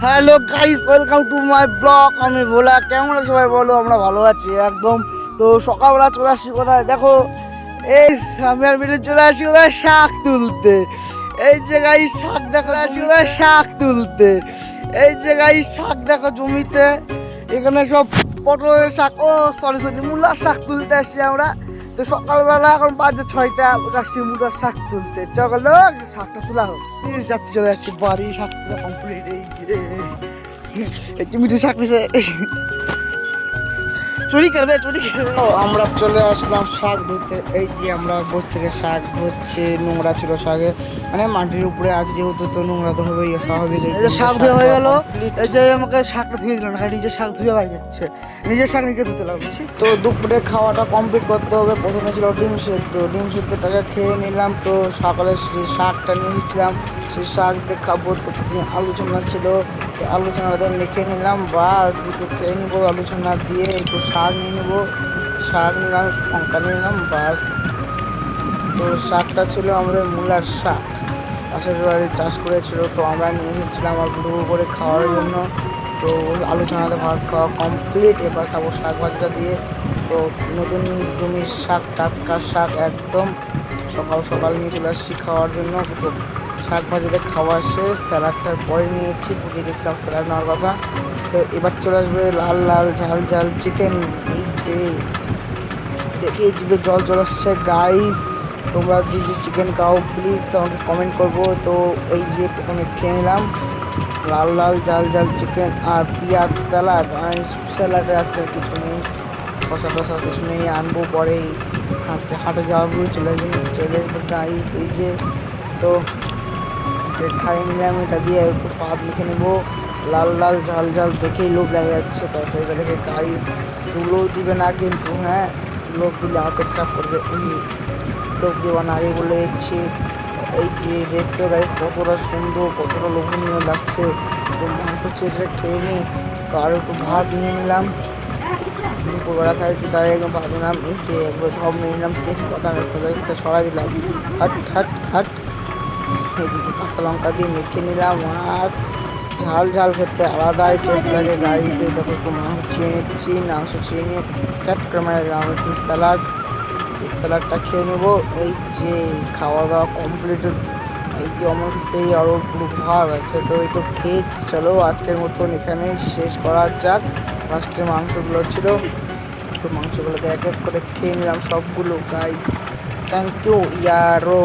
Hello guys, welcome to my blog. আমি ভোলা। কেমন আছো সবাই? বলো। আমরা ভালো আছি একদম। তো সকালবেলা চলে আসছি কোথায় দেখো, এই আমি আর মিলে চলে আসি কোথায় শাক তুলতে। এই যে গাইস শাক দেখো, আসি কোথায় শাক তুলতে। এই যে গাইস শাক দেখো জমিতে, এখানে সব পটলের শাক, ও সরি সরি মূলার শাক তুলতে আসছি আমরা। তো সকালবেলা এখন বাজে 6টা, আসছি মূলার শাক তুলতে। চলো শাকটা তোলা হোক। যাচ্ছি, চলে যাচ্ছি বাড়ি। শাক তোলা কমপ্লিট। এই যে মিঠে শাক দিছে, চুরি করবে চুরি করবে। আমরা চলে আসলাম শাক ধুতে। এই যে আমরা বস থেকে শাক ধুচ্ছি। নোংরা ছিল শাকে, মানে মাটির উপরে আছে যেহেতু, তো নোংরা তো হবেই স্বাভাবিক। এই যে শাক ধুয়ে হয়ে গেল। এই যে আমাকে শাকটা ধুয়ে দিল না, নিজের শাক ধুয়ে হয়ে যাচ্ছে। নিজের শাক নিজে ধুতে লাগছি। তো দুপুরে খাওয়াটা কমপ্লিট করতে হবে। প্রথমে ছিল ডিম সেদ্ধ। ডিম সেদ্ধটাকে খেয়ে নিলাম। তো সকালে যে শাকটা নিয়ে এসেছিলাম সেই শাক দিয়ে খাবো। তো আলু চোনা ছিল, আলু চোনাটা মেখে নিলাম। বাস একটু খেয়ে নিবো আলু চোনা দিয়ে। একটু শাক নিয়ে নেবো, শাক নিলাম, লঙ্কা নিয়ে নিলাম, বাস। তো শাকটা ছিল আমাদের মূলার শাক, পাশের বাড়ি চাষ করেছিল। তো আমরা নিয়ে এসেছিলাম আর গুঁড়ো করে খাওয়ার জন্য। তো আলু চানাতে ভাত খাওয়া কমপ্লিট। এবার খাবো শাক ভাজা দিয়ে। তো নতুন জমির শাক, টাটকা শাক একদম। সকাল সকাল নিয়ে চলে আসছি খাওয়ার জন্য। তো শাক ভাজিতে খাওয়া শেষ। স্যালাডটার পরে নিয়েছি, বুঝে গেছিলাম স্যালাড নেওয়ার কথা। তো এবার চলে আসবে লাল লাল ঝাল ঝাল চিকেন। এই যে দেখে জিভে জল চলে আসছে গাইস। তোমরা যে যে চিকেন খাও প্লিজ আমাকে কমেন্ট করবো। তো এই যে প্রথমে খেয়ে নিলাম লাল লাল ঝাল ঝাল চিকেন আর পেঁয়াজ স্যালাড। স্যালাডে আজকে কিছু নেই, শশা টশা কিছু নেই, আনবো পরেই। আজকে হাটে যাওয়ার পরে চলে আসবে গাইস। এই যে তো খাইয়ে নিলাম, এটা দিয়ে একটু পাত মেখে নেবো। লাল লাল ঝাল ঝাল দেখেই লোভ লেগে যাচ্ছে তরকারিটা দেখে গাইস। তুলো দিবে না কিন্তু, হ্যাঁ লোভ দিলে আমার পেট খারাপ করবে। এই লোভ দেওয়া না আগে বলে দিচ্ছি। এই যে দেখতে গাইস কতটা সুন্দর, কতটা লোভনীয় লাগছে। তো মাংস চেঁচে খেয়ে নিই। তো আরও একটু ভাত নিয়ে নিলাম। দুপুরবেলা খাইছি তাই একদম ভাত নিলাম। এই যে একবার সব নিয়ে নিলাম, তেজপাতা সরাই দিলাম। হাট হাট হাট। এদিকে কাঁচা লঙ্কা দিয়ে মেখে নিলাম। মাছ ঝাল ঝাল খেতে আলাদাই টেস্ট লাগে গাড়িতে। তখন একটু মাংস ছিঁড়ে নিচ্ছি, মাংস ছিঁড়ে নিয়ে ক্যাট করে মেরে দিলাম একটু স্যালাড। স্যালাডটা খেয়ে নেবো। এই যে খাওয়া দাওয়া কমপ্লিট। এই যে আমার সেই আরও পুরো ভাগ আছে। তো একটু খেয়ে চলো আজকের মতন এখানেই শেষ করা যাক। লাস্টে মাংসগুলো ছিল, তো মাংসগুলোকে এক এক করে খেয়ে নিলাম সবগুলো গাইস। Thank you ইয়ারো।